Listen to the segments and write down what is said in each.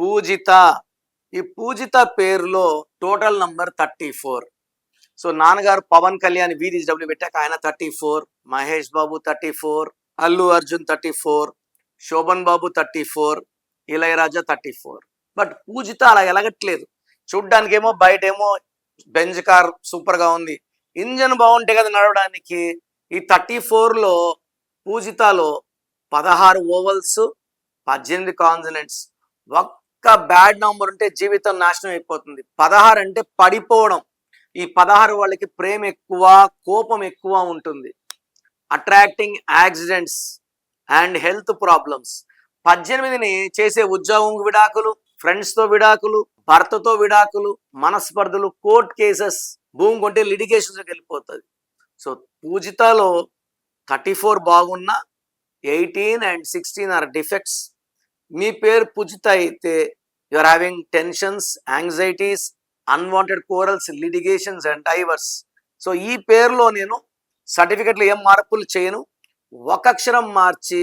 పూజిత. ఈ పూజిత పేరులో total number 34. So నాన్నగారు పవన్ కళ్యాణ్ VDW పెట్టాక ఆయన 34, మహేష్ బాబు 34, అల్లు అర్జున్ 34, శోభన్ బాబు 34, ఇళయరాజా 34. బట్ పూజిత అలా ఎలగట్లేదు. చూడ్డానికేమో బయటేమో బెంజ్ కార్ సూపర్ గా ఉంది, ఇంజన్ బాగుంటే కదా నడవడానికి. ఈ 34లో పూజితలో 16 ఓవల్స్, 18 కాన్సనెంట్స్. ఒక్క బ్యాడ్ నంబర్ ఉంటే జీవితం నాశనం అయిపోతుంది. 16 అంటే పడిపోవడం. ఈ 16 వాళ్ళకి ప్రేమ ఎక్కువ, కోపం ఎక్కువ ఉంటుంది. Attracting accidents and health problems. 18ని చేసే ఉద్యోగం విడాకులు, ఫ్రెండ్స్తో విడాకులు, భర్తతో విడాకులు, మనస్పర్ధలు, కోర్ట్ కేసెస్, భూమి కొంటే లిటిగేషన్స్కి వెళ్ళిపోతుంది. సో పూజితలో 34 బాగున్నా 18 and 16 ఆర్ డిఫెక్ట్స్. మీ పేరు పూజిత అయితే you are having tensions, anxieties, unwanted quarrels, litigations and divorce. So ఈ పేరులో నేను సర్టిఫికెట్లు ఏం మార్పులు చేయను, ఒక అక్షరం మార్చి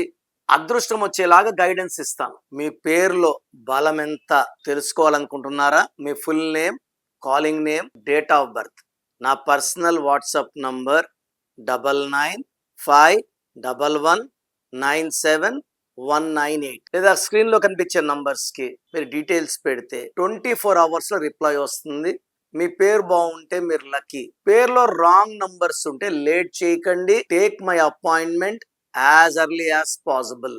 అదృష్టం వచ్చేలాగా గైడెన్స్ ఇస్తాను. మీ పేరులో బలం ఎంత తెలుసుకోవాలనుకుంటున్నారా? మీ full name, calling name, date of birth. నా పర్సనల్ వాట్సాప్ నంబర్ 99511197 లేదా స్క్రీన్ లో కనిపించే నంబర్స్ కి మీరు డీటెయిల్స్ పెడితే 24 hours లో రిప్లై వస్తుంది. మీ పేరు బాగుంటే మీరు లక్కీ. పేరులో రాంగ్ నంబర్స్ ఉంటే లేట్ చేయకండి. Take my appointment as early as possible.